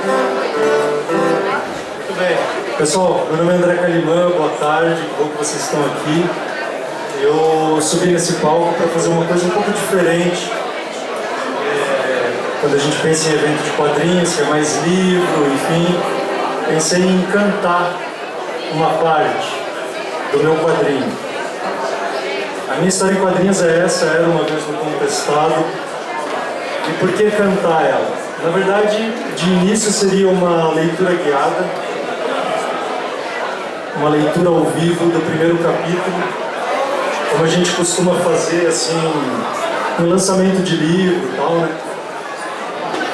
Muito bem. Pessoal, meu nome é André Calimã, boa tarde, que bom que vocês estão aqui. Eu subi nesse palco para fazer uma coisa um pouco diferente. Quando a gente pensa em evento de quadrinhos, que é mais livro, enfim, pensei em cantar uma parte do meu quadrinho. A minha história em quadrinhos é essa, Era Uma Vez no Contestado. E por que cantar ela? Na verdade, de início seria uma leitura guiada, uma leitura ao vivo do primeiro capítulo, como a gente costuma fazer, assim, no lançamento de livro e tal, né?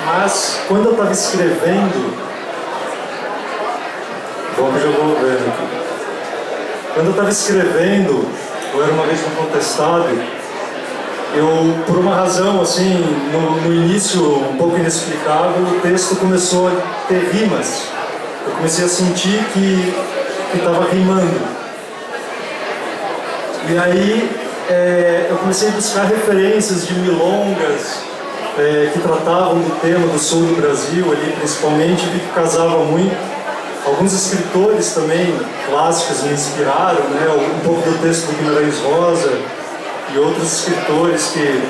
Mas, quando eu estava escrevendo... Bom, eu já vou ver aqui. Quando eu estava escrevendo, eu Era Uma Vez no Contestado, eu, por uma razão, assim, no início, um pouco inexplicável, o texto começou a ter rimas. Eu comecei a sentir que estava rimando. E aí, eu comecei a buscar referências de milongas que tratavam do tema do sul do Brasil, ali principalmente, vi que casava muito. Alguns escritores também clássicos me inspiraram, né? Um pouco do texto do Guimarães Rosa e outros escritores que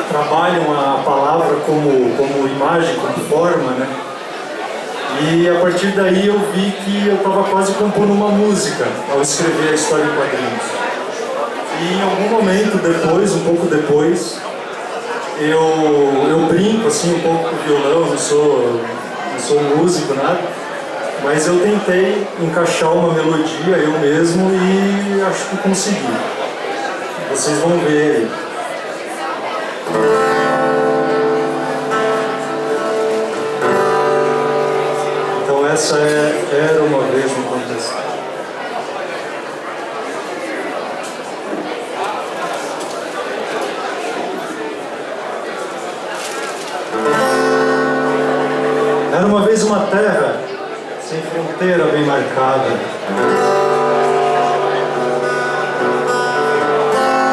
trabalham a palavra como imagem, como forma, né? E a partir daí eu vi que eu estava quase compondo uma música ao escrever a história em quadrinhos. E em algum momento depois, um pouco depois, eu brinco assim um pouco com o violão, não sou músico, nada, mas eu tentei encaixar uma melodia eu mesmo e acho que consegui. Vocês vão ver aí. Então essa Era Uma Vez no Contestado. Era uma vez uma terra sem fronteira bem marcada.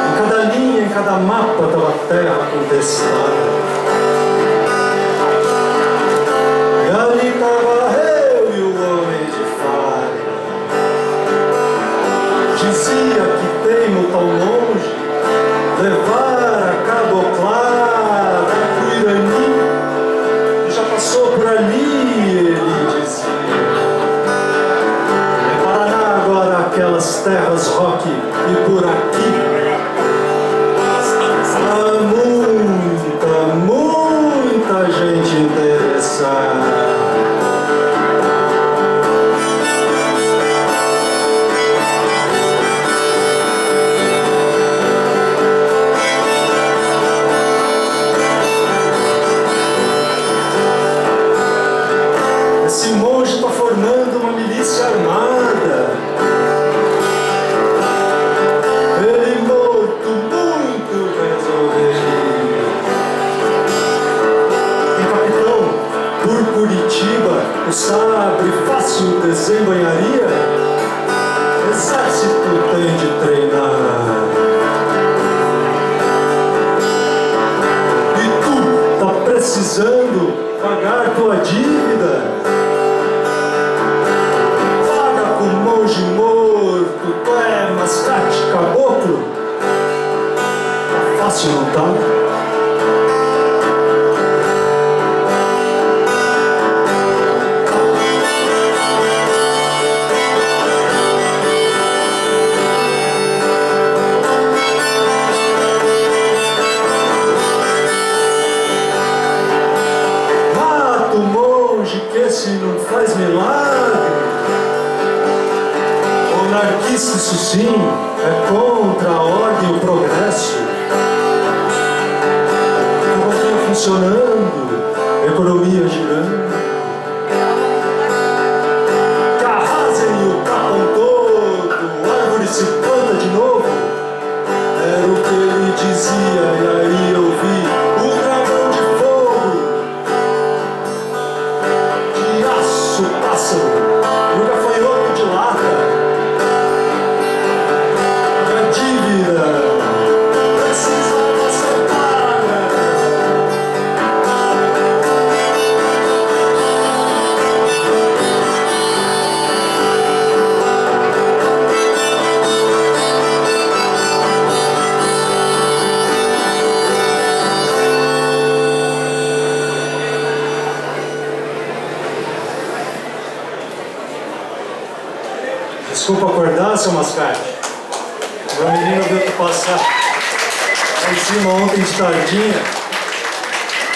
Em cada linha, em cada mapa estava a terra contestada. E ali estava eu e o homem de faca. Dizia que teimo tão longe, levar a caboclada pro Irani. Já passou por ali, ele dizia. É Paraná agora, aquelas terras rock, e por aqui há muita gente interessada. Esse monge está formando uma milícia armada. Ele morto muito resolveria. Tem capitão por Curitiba, o sabre fácil desembanharia. Exército tem de treinar. E tu tá precisando pagar tua dívida. Monge morto, tu é mascate caboclo. Tá fácil, não tá? Mata o monge que esse não faz milagre. Monarquista, isso sim, é contra a ordem e o progresso. Economia funcionando, economia girando. Que arrasem o capão todo, árvore se planta de novo. Era o que ele dizia, e aí eu vi o dragão de fogo, de aço, pássaro, e o gafanhoto de lata. Desculpa acordar, seu mascate. Meu menino veio te passar lá em cima ontem de tardinha.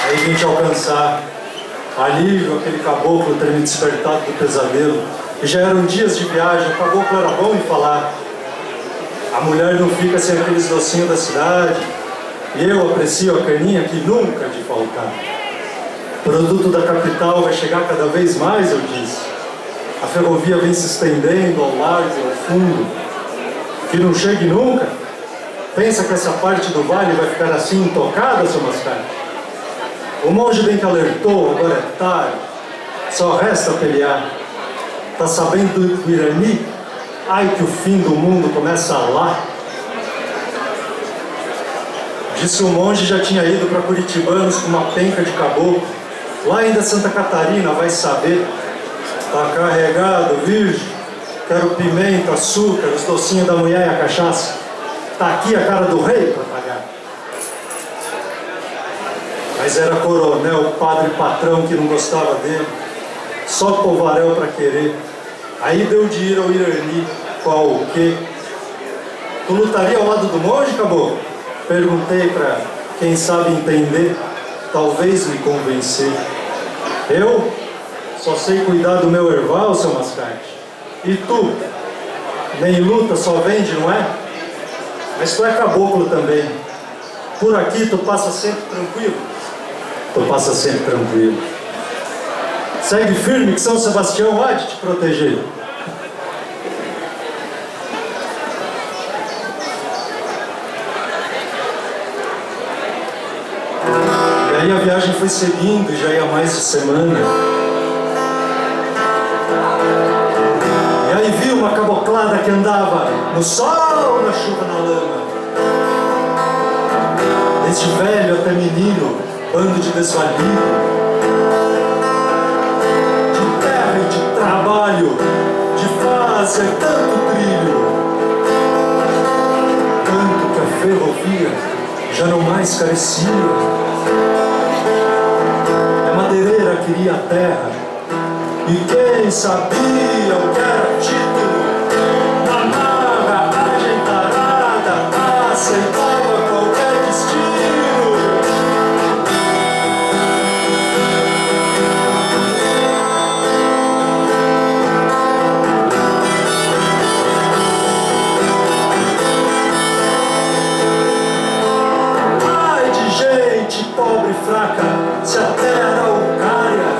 Aí vim te alcançar. Alívio, aquele caboclo ter me despertado do pesadelo. E já eram dias de viagem, o caboclo era bom em falar. A mulher não fica sem aqueles docinhos da cidade. E eu aprecio a caninha que nunca de faltar. O produto da capital vai chegar cada vez mais, eu disse. A ferrovia vem se estendendo ao largo e ao fundo. Que não chegue nunca. Pensa que essa parte do vale vai ficar assim intocada, seu mascate? O monge bem que alertou, agora é tarde. Só resta pelear. Tá sabendo do Irani? Ai que o fim do mundo começa lá. Disse que o monge já tinha ido para Curitibanos com uma penca de caboclo. Lá ainda Santa Catarina, vai saber. Tá carregado, virgem. Quero pimenta, açúcar, os docinhos da mulher e a cachaça. Tá aqui a cara do rei para pagar. Mas era coronel, padre patrão que não gostava dele. Só povaréu para querer. Aí deu de ir ao Irani. Qual o quê? Tu lutaria ao lado do monge, caboclo? Perguntei para quem sabe entender. Talvez me convencer. Eu só sei cuidar do meu erval, seu mascate. E tu? Nem luta, só vende, não é? Mas tu é caboclo também. Por aqui tu passa sempre tranquilo. Tu passa sempre tranquilo. Segue firme que São Sebastião há de te proteger. E aí a viagem foi seguindo, já ia mais de semana. E aí vi uma caboclada que andava no sol, na chuva, na lama. Desde velho até menino, bando de desvalido, de terra e de trabalho, de fazer tanto trilho, tanto que a ferrovia já não mais carecia. A madeireira queria a terra, e quem sabia o que era título, na marra ajeitarada, aceitava qualquer destino. Ai de gente pobre e fraca, se a terra araucária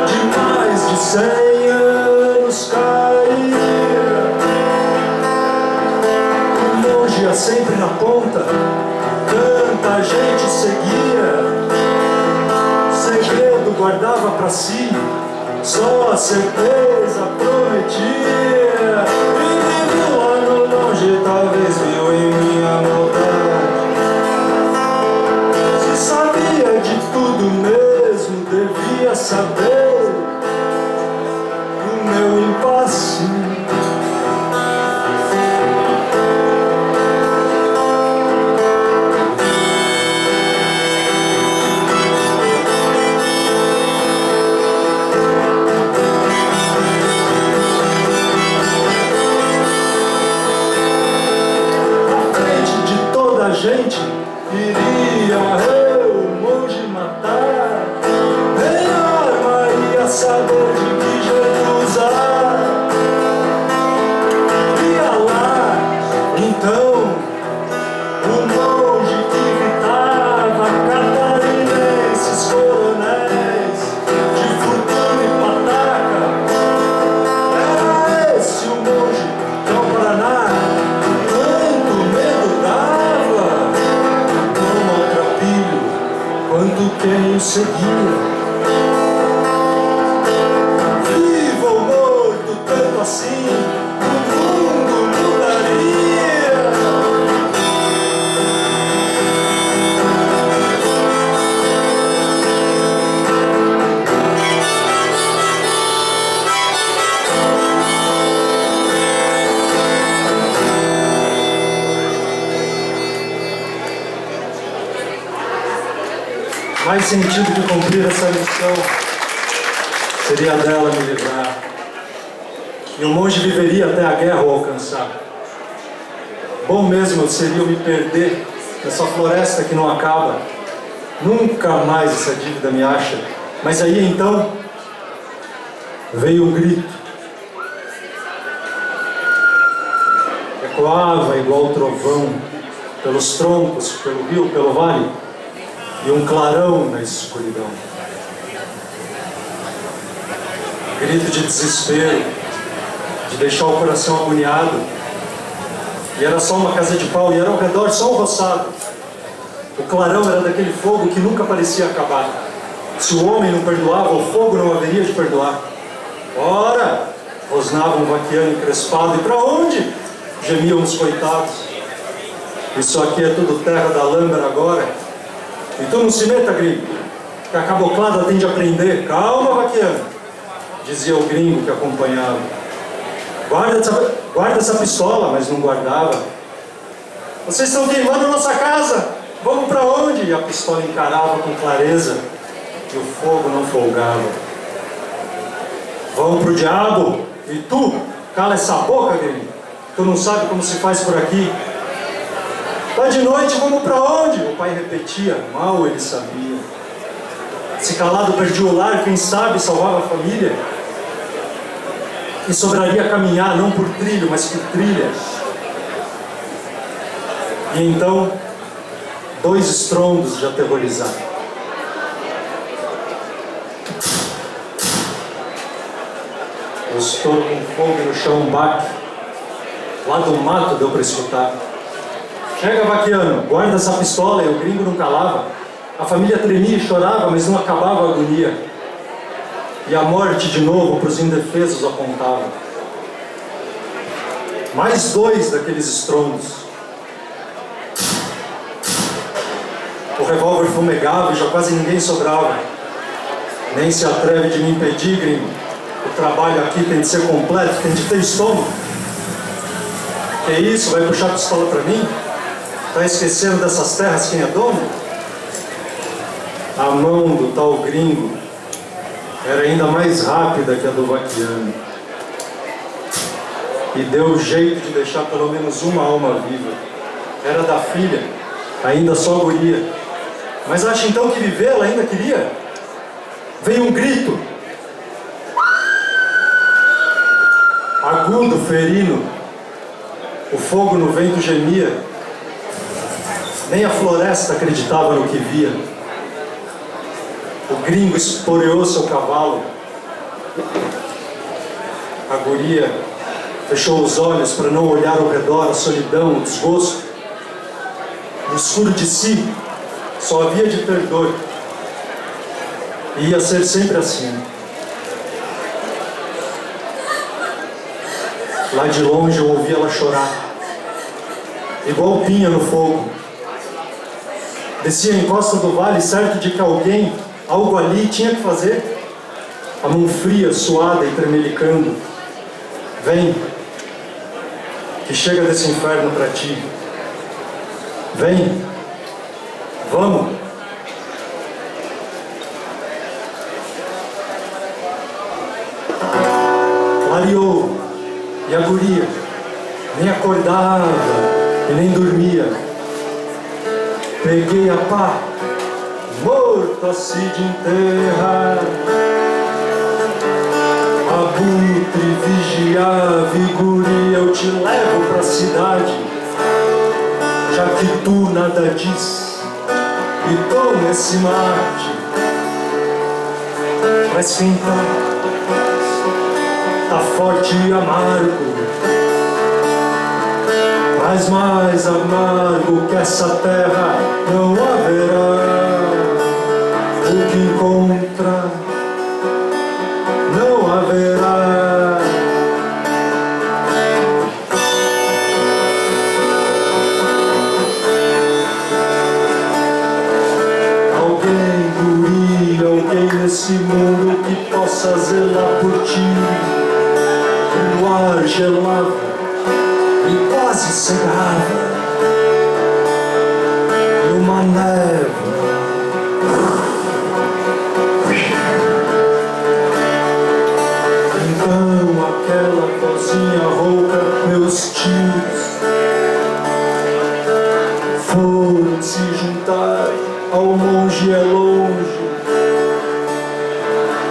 de mais de 100 anos caía. O monge ia sempre na ponta, tanta gente seguia. Segredo guardava pra si, só a certeza prometia. E viu lá no longe, talvez viu em minha maldade. Se sabia de tudo mesmo, devia saber o meu impasse. Na frente de toda a gente, iria eu, monge, matar. Nem arma ia saber de que jeito usar. Ia lá, então, o monge que gritava, catarinenses, coronéis, de fortuna e pataca. Era esse o monge que ao Paraná tanto medo dava. Não maltrapilho quanto quem o seguia. Vivo ou morto, tanto assim, o mundo mudaria. Mais sentido de cumprir essa missão seria dela me livrar. e o monge viveria até a guerra o alcançar. Bom mesmo seria eu me perder nessa floresta que não acaba. Nunca mais essa dívida me acha. Mas aí então veio um grito. Ecoava igual trovão pelos troncos, pelo rio, pelo vale, e um clarão na escuridão. Grito de desespero, de deixar o coração agoniado. E era só uma casa de pau, e era ao redor só um roçado. O clarão era daquele fogo que nunca parecia acabar. Se o homem não perdoava, o fogo não haveria de perdoar. Ora, rosnava um vaquiano encrespado, e para onde? Gemiam os coitados. Isso aqui é tudo terra da Lambra agora. E tu não se meta, gringo, que a caboclada tem de aprender. Calma, vaquiano, dizia o gringo que acompanhava. Guarda essa pistola, mas não guardava. Vocês estão queimando nossa casa. Vamos para onde? E a pistola encarava com clareza, e o fogo não folgava. Vamos pro diabo? E tu? Cala essa boca, gringo. Tu não sabe como se faz por aqui. Tá de noite, vamos para onde? O pai repetia, mal ele sabia. Se calado perdia o lar, quem sabe salvava a família. E sobraria caminhar, não por trilho, mas por trilha. E então, dois estrondos de aterrorizar. O estouro com fogo no chão, um baque. Lá do mato deu para escutar. Chega, vaquiano, guarda essa pistola. E o gringo não calava. A família tremia e chorava, mas não acabava a agonia. E a morte de novo para os indefesos apontava. Mais dois daqueles estrondos. O revólver fumegava e já quase ninguém sobrava. Nem se atreve de me impedir, gringo. O trabalho aqui tem de ser completo, tem de ter estômago. Que isso? Vai puxar a pistola para mim? Tá esquecendo dessas terras quem é dono? A mão do tal gringo era ainda mais rápida que a do vaquiano. E deu jeito de deixar pelo menos uma alma viva. Era da filha, ainda só guria. Mas acha então que viver ela ainda queria? Veio um grito. Agudo, ferino. O fogo no vento gemia. Nem a floresta acreditava no que via. O gringo esporeou seu cavalo. A guria fechou os olhos para não olhar ao redor a solidão, o desgosto. No escuro de si, só havia de ter dor. E ia ser sempre assim. Lá de longe eu ouvi ela chorar, igual pinha no fogo. Descia a encosta do vale, certo de que alguém, algo ali, tinha que fazer. A mão fria, suada e tremelicando. Vem, que chega desse inferno para ti. Vem, vamos. Clareou, e a guria nem acordava e nem dormia. Peguei a pá, morto assim de enterrar. Abutre, vigiava e guria, eu te levo pra cidade, já que tu nada diz, e toma esse mate. Mas quem tá forte e amargo, mas mais amargo que essa terra não haverá. O que encontra não haverá. Alguém, guri, alguém nesse mundo que possa zelar por ti. O ar gelava e quase cegava, e uma névoa então aquela voz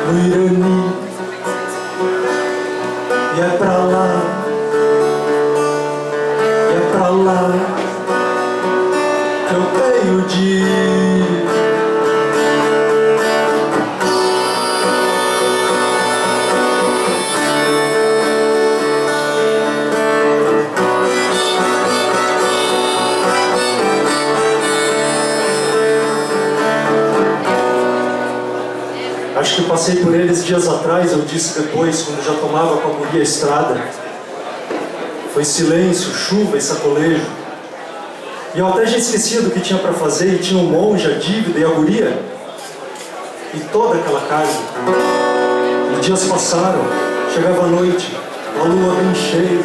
no Irani. E é pra lá que eu tenho de ir. Acho que passei por eles dias atrás, eu disse depois, quando já tomava com a guria a estrada. Foi silêncio, chuva e sacolejo. E eu até já esquecia do que tinha para fazer, e tinha um monge, a dívida e a guria. E toda aquela casa. E dias passaram, chegava a noite, a lua bem cheia.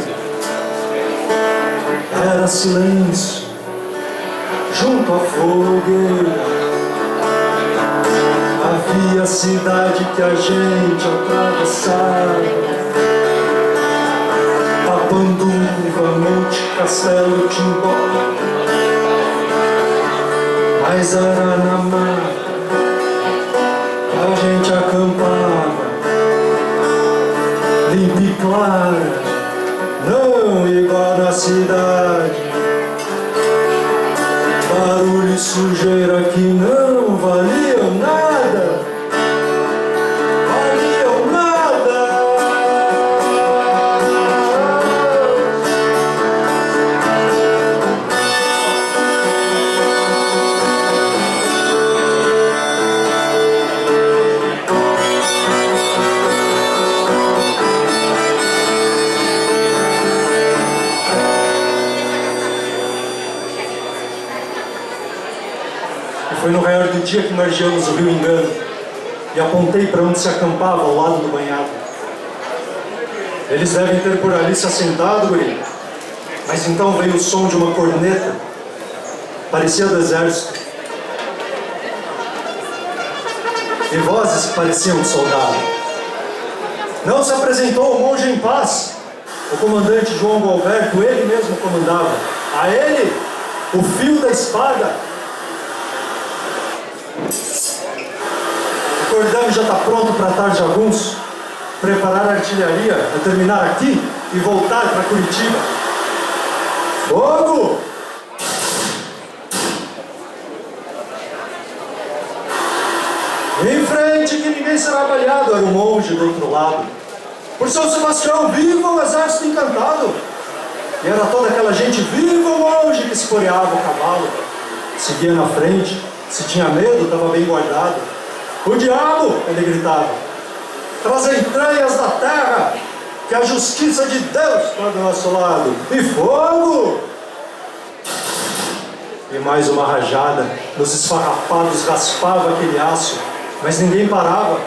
Era silêncio, junto à fogueira. Havia a cidade que a gente atravessava. Papanduva, Monte Castelo, Timbó. Mas era na mata que a gente acampava, limpa e clara, não igual na cidade. Barulho e sujeira que não valiam nada, valiam nada. Foi no raiar do dia que margeamos o rio Engano e apontei para onde se acampava ao lado do banhado. Eles devem ter por ali se assentado, guri. Mas então veio o som de uma corneta. Parecia do exército. E vozes que pareciam de soldado. Não se apresentou o monge em paz. O comandante João Gualberto, ele mesmo comandava. A ele, o fio da espada. O cordame já está pronto para atar jagunço, preparar a artilharia, terminar aqui e voltar para Curitiba. Fogo! Em frente que ninguém será baleado, era o monge do outro lado. Por São Sebastião, viva o exército encantado! E era toda aquela gente, viva o monge, que se coreava o cavalo. Seguia na frente, se tinha medo, estava bem guardado. O diabo, ele gritava, traz entranhas da terra, que a justiça de Deus está do nosso lado. E fogo! E mais uma rajada, nos esfarrapados raspava aquele aço, mas ninguém parava.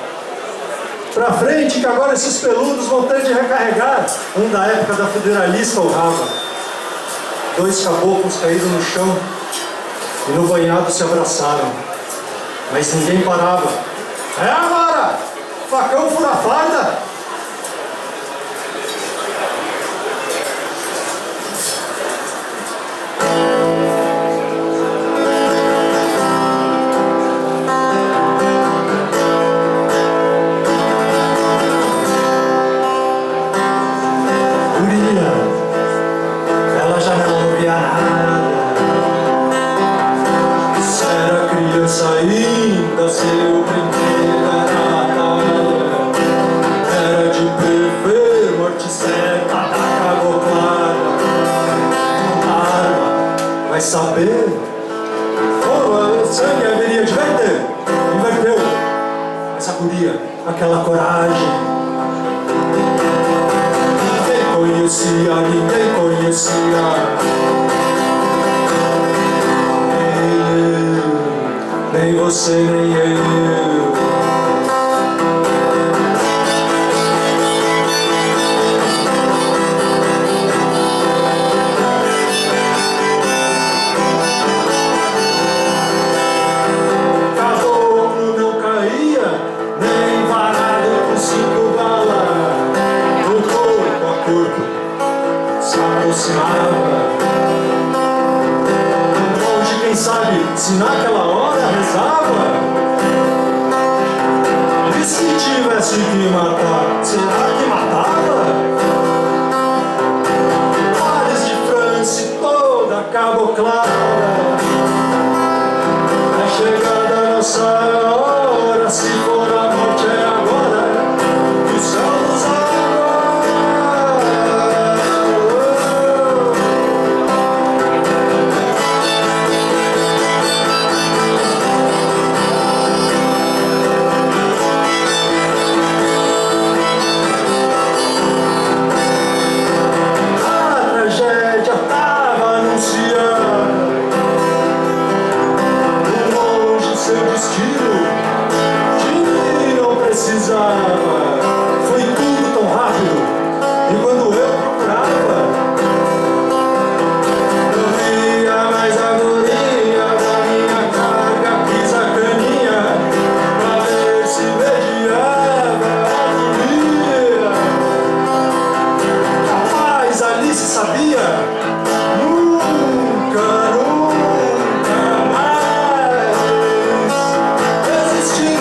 Pra frente, que agora esses peludos vão ter de recarregar. Um da época da federalista urrava. 2 caboclos caíram no chão e no banhado se abraçaram. Mas ninguém parava. É agora! Facão fura a farda! Guria, ela já não ouvia nada. Se era criança ainda, seu brinquedo era nada. Era de prever, morte certa da caboclada. Arma, vai saber? Oh, sangue haveria de verter. Inverteu. Mas a guria, aquela coragem. Ninguém conhecia. Nem eu, nem você, nem eu. Caboclo não caía, nem varado com 5 balas. No corpo a corpo se aproximava. Longe, quem sabe, se naquela hora rezava. Instintivo tivesse que matar, será que matava? Mares de França e toda a caboclada. É chegada a nossa hora, se for a morte é agora, que o céu nos aguarda. A tragédia estava anunciando seu destino, de mim não precisava. Foi tudo tão rápido, e quando eu procurava, não via mais a agonia da minha carga. Quis a caninha pra ver se mediava a agonia. Rapaz, Alice sabia? Nunca, nunca mais existir.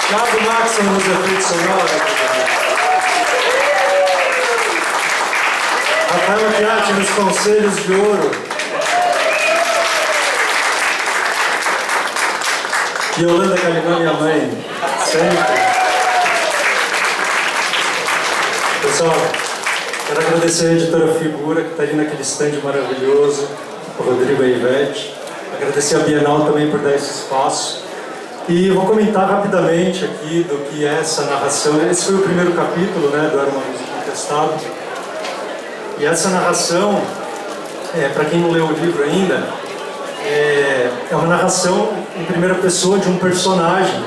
Thiago Maxson nos efeitos sonoros. Rafael Piatti nos conselhos de ouro. E Yolanda Calimã, minha mãe. Sempre. Pessoal, quero agradecer a editora Figura, que está ali naquele stand maravilhoso, o Rodrigo e a Ivete. Agradecer a Bienal também por dar esse espaço. E vou comentar rapidamente aqui do que é essa narração. Esse foi o primeiro capítulo, né, do Era uma Música Contestada. E essa narração, para quem não leu o livro ainda, é uma narração em primeira pessoa de um personagem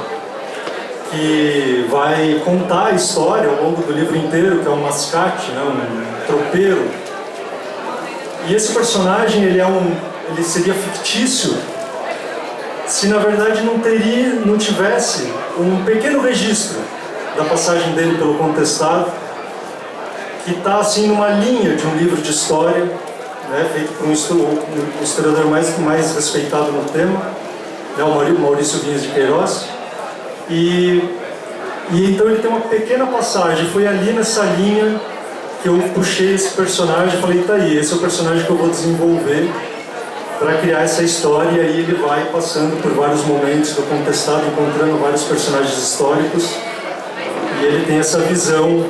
que vai contar a história ao longo do livro inteiro, que é um mascate, né, um tropeiro. E esse personagem, ele seria fictício se na verdade não tivesse um pequeno registro da passagem dele pelo Contestado, que está assim numa linha de um livro de história, né, feito por um historiador mais respeitado no tema, né, o Maurício Vinhas de Queiroz. E então ele tem uma pequena passagem. Foi ali nessa linha que eu puxei esse personagem e falei, tá aí, esse é o personagem que eu vou desenvolver para criar essa história. E aí ele vai passando por vários momentos do Contestado, encontrando vários personagens históricos, e ele tem essa visão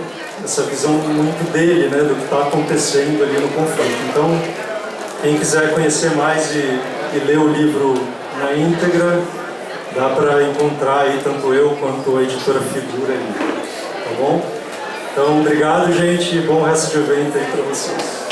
muito dele, né, do que está acontecendo ali no conflito. Então, quem quiser conhecer mais e ler o livro na íntegra, dá para encontrar aí tanto eu quanto a editora Figura aí, tá bom? Então, obrigado, gente, e bom resto de evento aí para vocês.